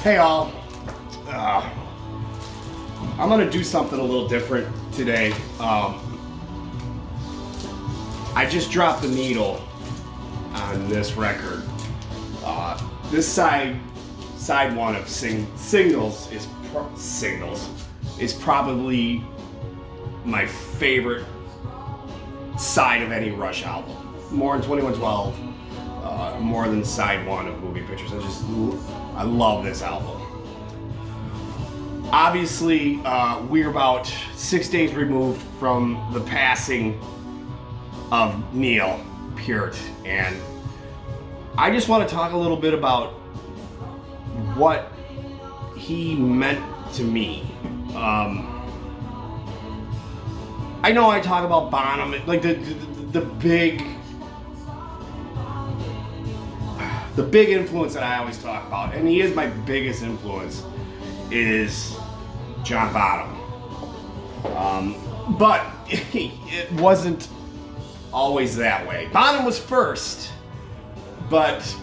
Hey all, I'm gonna do something a little different today. I just dropped the needle on this record. This side one of Signals is probably my favorite side of any Rush album. More than 2112, more than side one of Moving Pictures. I love this album. Obviously, we're about 6 days removed from the passing of Neil Peart, and I just want to talk a little bit about what he meant to me. I know I talk about Bonham, like the big influence that I always talk about, and he is my biggest influence, is John Bonham. But it wasn't always that way. Bonham was first, but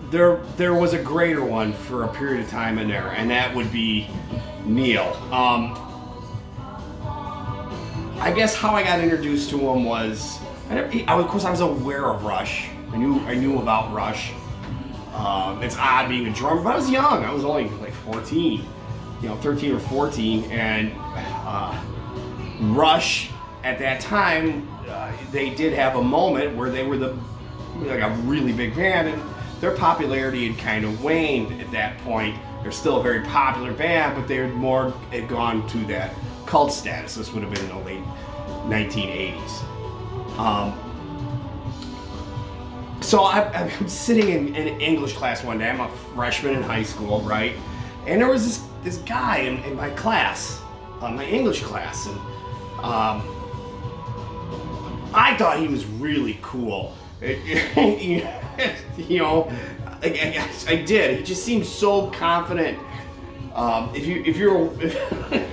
there was a greater one for a period of time in there, and that would be Neil. I guess how I got introduced to him was, of course, I was aware of Rush. I knew about Rush. It's odd being a drummer, but I was young. I was only like 14, 13 or 14, and Rush at that time, they did have a moment where they were like a really big band, and their popularity had kind of waned at that point. They're still a very popular band, but they had gone to that cult status. This would have been in the late 1980s. So I'm sitting in English class one day. I'm a freshman in high school, right? And there was this guy in my class, my English class, and I thought he was really cool. I did. He just seemed so confident.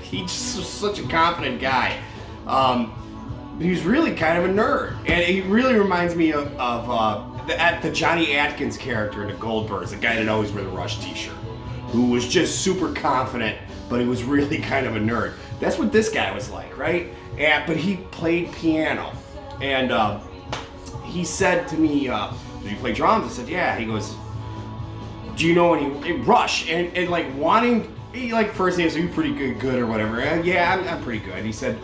He's just such a confident guy. He was really kind of a nerd, and he really reminds me of the Johnny Atkins character in the Goldbergs, the guy that always wore the Rush T-shirt, who was just super confident, but he was really kind of a nerd. That's what this guy was like, right? But he played piano, and he said to me, "Did you play drums?" I said, "Yeah." He goes, "Do you know any Rush?" And like wanting, like first answer, "You pretty good or whatever." Yeah, I'm pretty good. He said,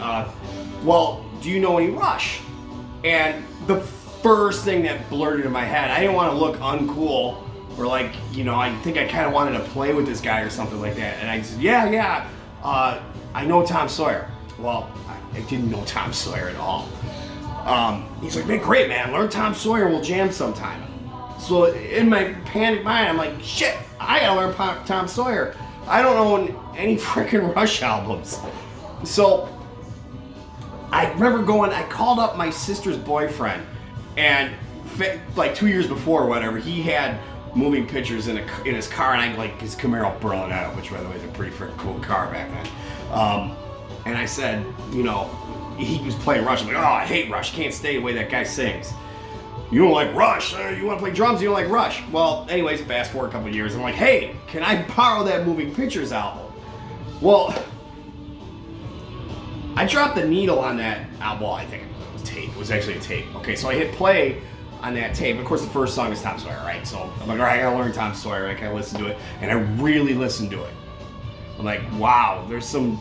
"Well, do you know any Rush?" And the first thing that blurted in my head, I didn't want to look uncool or like, I think I kind of wanted to play with this guy or something like that. And I said, yeah, I know Tom Sawyer. Well, I didn't know Tom Sawyer at all. He's like, "Man, great, man. Learn Tom Sawyer. We'll jam sometime." So in my panic mind, I'm like, shit, I gotta learn Tom Sawyer. I don't own any freaking Rush albums. So I remember I called up my sister's boyfriend, and like 2 years before or whatever, he had Moving Pictures in his car, and I like his Camaro Berlinetta, which by the way is a pretty freaking cool car back then. And I said, he was playing Rush. I'm like, "Oh, I hate Rush. Can't stay the way that guy sings." "You don't like Rush? You want to play drums? You don't like Rush?" Well, anyways, fast forward a couple of years. I'm like, "Hey, can I borrow that Moving Pictures album?" Well, I dropped the needle on that album. Well, I think it was tape. It was actually a tape. Okay, so I hit play on that tape. Of course, the first song is Tom Sawyer, right? So I'm like, all right, I gotta learn Tom Sawyer. I gotta listen to it, and I really listened to it. I'm like, wow, there's some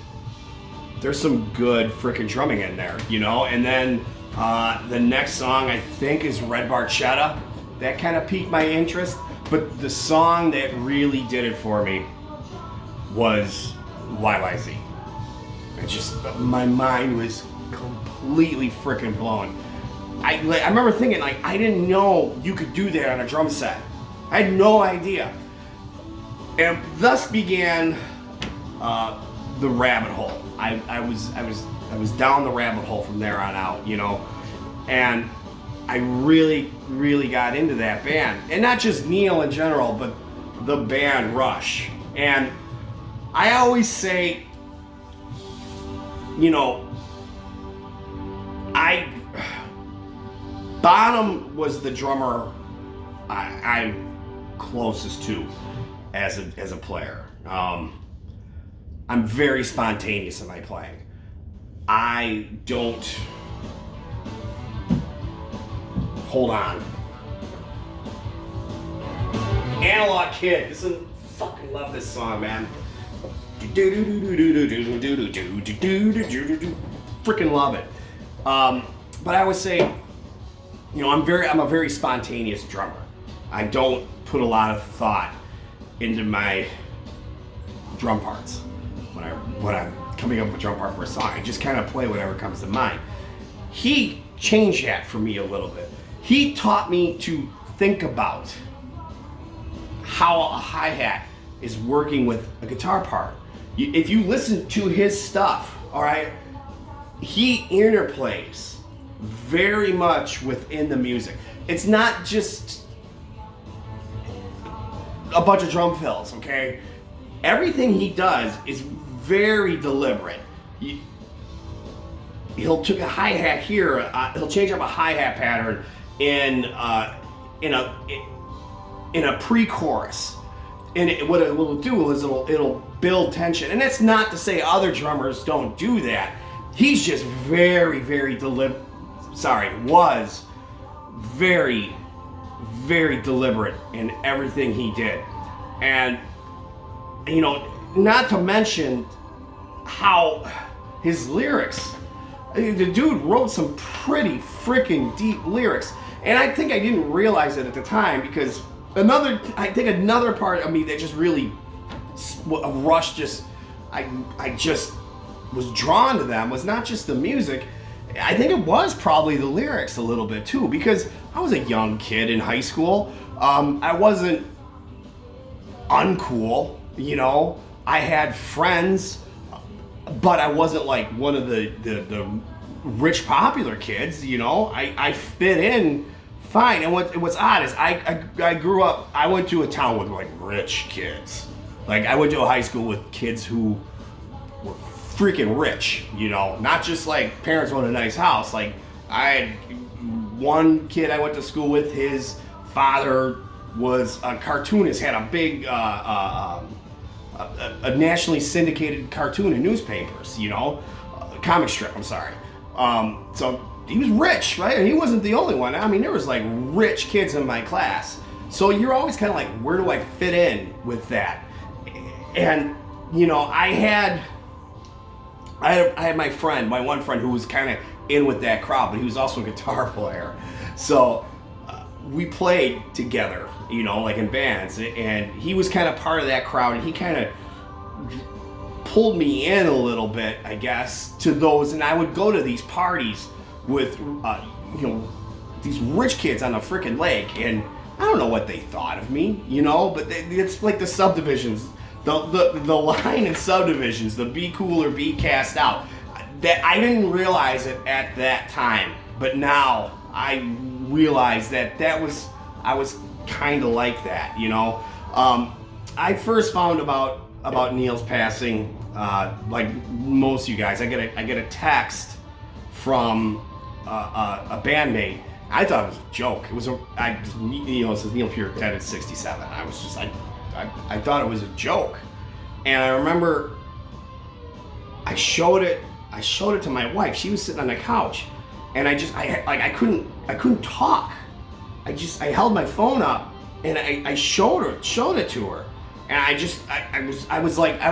good freaking drumming in there, And then the next song I think is Red Barchetta. That kind of piqued my interest. But the song that really did it for me was YYZ. My mind was completely freaking blown. I remember thinking, like, I didn't know you could do that on a drum set. I had no idea. And thus began the rabbit hole. I was down the rabbit hole from there on out, and I really, really got into that band, and not just Neil in general, but the band Rush. And I always say, Bonham was the drummer I'm closest to. as a player. I'm very spontaneous in my playing. I don't hold on. Analog Kid. Fucking love this song, man. Freaking love it. But I would say, I'm a very spontaneous drummer. I don't put a lot of thought into my drum parts when I'm coming up with a drum part for a song. I just kind of play whatever comes to mind. He changed that for me a little bit. He taught me to think about how a hi-hat is working with a guitar part. If you listen to his stuff, all right, he interplays very much within the music. It's not just a bunch of drum fills, okay? Everything he does is very deliberate. He'll take a hi-hat here, he'll change up a hi-hat pattern in a pre-chorus. And what it will do is it'll build tension. And that's not to say other drummers don't do that. He's just very, very was very, very deliberate in everything he did. And, not to mention how his lyrics, the dude wrote some pretty freaking deep lyrics. And I think I didn't realize it at the time because another part of me that just really, Rush I just was drawn to them was not just the music. I think it was probably the lyrics a little bit too, because I was a young kid in high school. I wasn't uncool, I had friends, but I wasn't like one of the rich popular kids, I fit in fine. And what's odd is I grew up, I went to a town with like rich kids. Like I went to a high school with kids who were freaking rich, not just like parents owned a nice house. Like I had one kid I went to school with, his father was a cartoonist, had a big a nationally syndicated cartoon in newspapers, comic strip, I'm sorry. So he was rich, right? And he wasn't the only one. I mean, there was like rich kids in my class. So you're always kind of like, where do I fit in with that? And, I had my friend, my one friend who was kind of in with that crowd, but he was also a guitar player. So we played together, like in bands, and he was kind of part of that crowd, and he kind of pulled me in a little bit, I guess, to those, and I would go to these parties with, these rich kids on a freaking lake, and I don't know what they thought of me, but it's like the subdivisions, the line in subdivisions, the be cool or be cast out. That I didn't realize it at that time, but now I realize that I was kind of like that, I first found about Neil's passing, like most of you guys, I get a text from a bandmate. I thought it was a joke. It was it says Neil Peart dead at 67. I was just I thought it was a joke, and I remember I showed it to my wife. She was sitting on the couch, and I couldn't talk. I held my phone up and I showed it to her, and I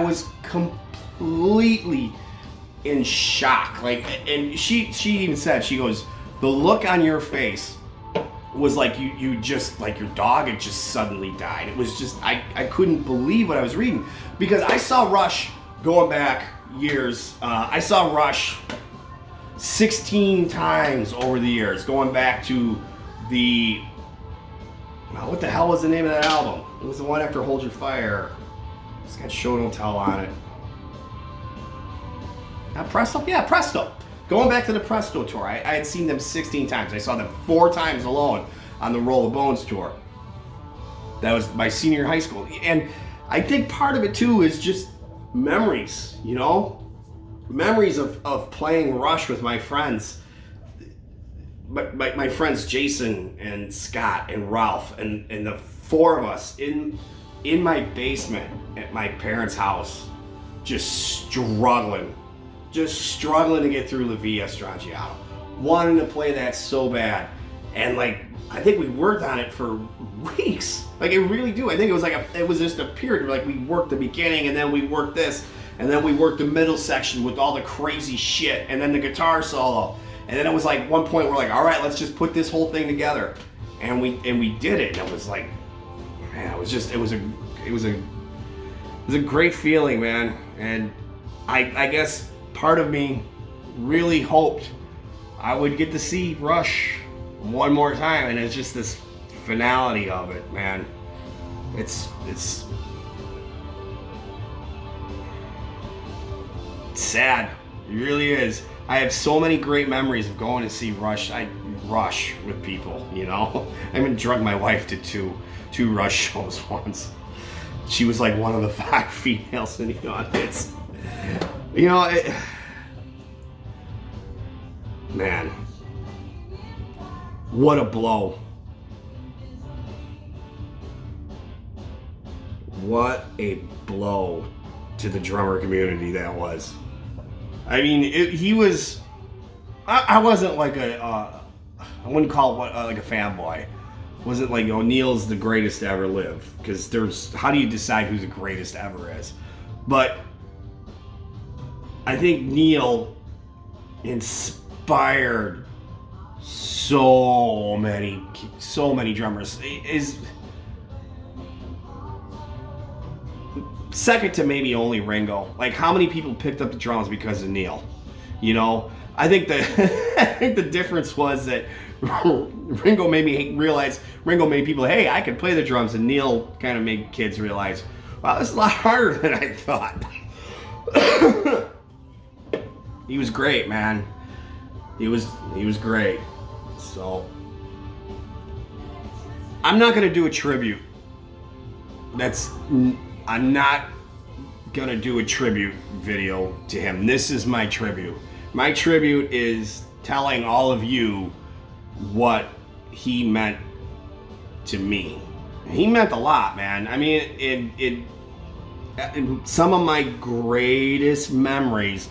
was completely in shock. And she even said, she goes, the look on your face was like you just, like your dog had just suddenly died. It was just, I couldn't believe what I was reading, because I saw Rush going back years. I saw Rush 16 times over the years, going back to what the hell was the name of that album? It was the one after Hold Your Fire. It's got Show Don't Tell on it. Not Presto? Yeah, Presto. Going back to the Presto tour, I had seen them 16 times. I saw them 4 times alone on the Roll of Bones tour. That was my senior year of high school. And I think part of it too is just memories, memories of playing Rush with my friends. My friends Jason and Scott and Ralph and the 4 of us in in my basement at my parents' house, just struggling to get through La Via Strangiato, wanting to play that so bad. And like, I think we worked on it for weeks. Like, I really do. I think it was just a period where like we worked the beginning, and then we worked this, and then we worked the middle section with all the crazy shit, and then the guitar solo. And then it was like one point we're like, all right, let's just put this whole thing together. And we did it. And it was like, man, it was a great feeling, man. And I guess part of me really hoped I would get to see Rush one more time, and it's just this finality of it, man. It's sad. It really is. I have so many great memories of going to see Rush. I Rush with people, you know. I even drugged my wife to two Rush shows once. She was like one of the 5 females in the audience. You know, man, what a blow. What a blow to the drummer community that was. I mean, he was. I wasn't like I wouldn't call it like a fanboy. Wasn't like, oh, Neil's the greatest to ever live, because how do you decide who the greatest ever is? But I think Neil inspired so many drummers. Is second to maybe only Ringo. Like, how many people picked up the drums because of Neil? You know, I think the difference was that Ringo made people, hey, I can play the drums, and Neil kind of made kids realize, wow, this is a lot harder than I thought. He was great, man. He was great. So I'm not gonna do a tribute. I'm not gonna do a tribute video to him. This is my tribute. My tribute is telling all of you what he meant to me. He meant a lot, man. I mean, in some of my greatest memories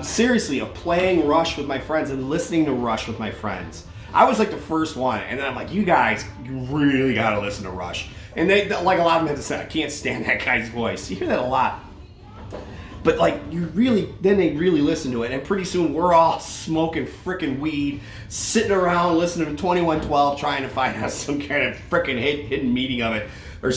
seriously of playing Rush with my friends and listening to Rush with my friends. I was like the first one, and then I'm like, you guys, you really gotta listen to Rush. And they, like a lot of them had to say, I can't stand that guy's voice. You hear that a lot. But like, then they really listen to it, and pretty soon we're all smoking frickin' weed, sitting around listening to 2112, trying to find out some kind of frickin' hidden meaning of it. Or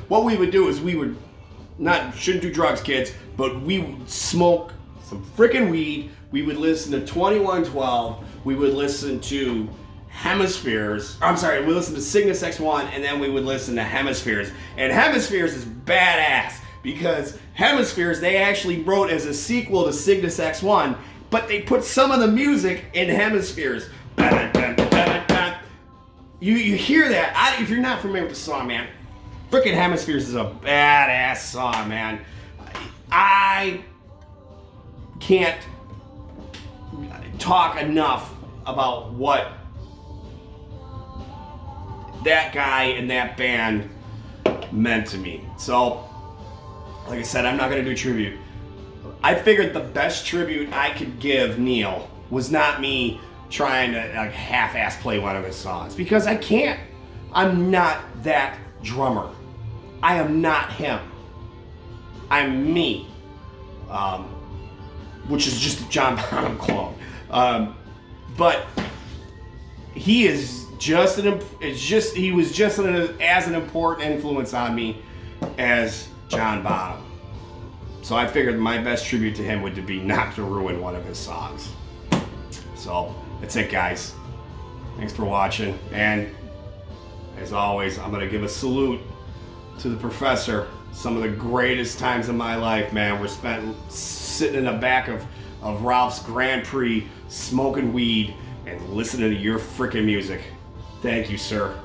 what we would do is shouldn't do drugs, kids, but we would smoke some frickin' weed. We would listen to 2112. We would listen to Hemispheres. We listen to Cygnus X1, and then we would listen to Hemispheres. And Hemispheres is badass, because Hemispheres, they actually wrote as a sequel to Cygnus X1, but they put some of the music in Hemispheres. You hear that? If you're not familiar with the song, man, frickin' Hemispheres is a badass song, man. I can't talk enough about what that guy and that band meant to me. So, like I said, I'm not going to do tribute. I figured the best tribute I could give Neil was not me trying to like half-ass play one of his songs, because I can't. I'm not that drummer. I am not him. I'm me. Which is just a John Bonham clone. But he is just he was just as an important influence on me as John Bonham. So I figured my best tribute to him would be not to ruin one of his songs. So that's it, guys. Thanks for watching. And as always, I'm going to give a salute to the professor. Some of the greatest times of my life, man, were spent sitting in the back of Ralph's Grand Prix, smoking weed, and listening to your freaking music. Thank you, sir.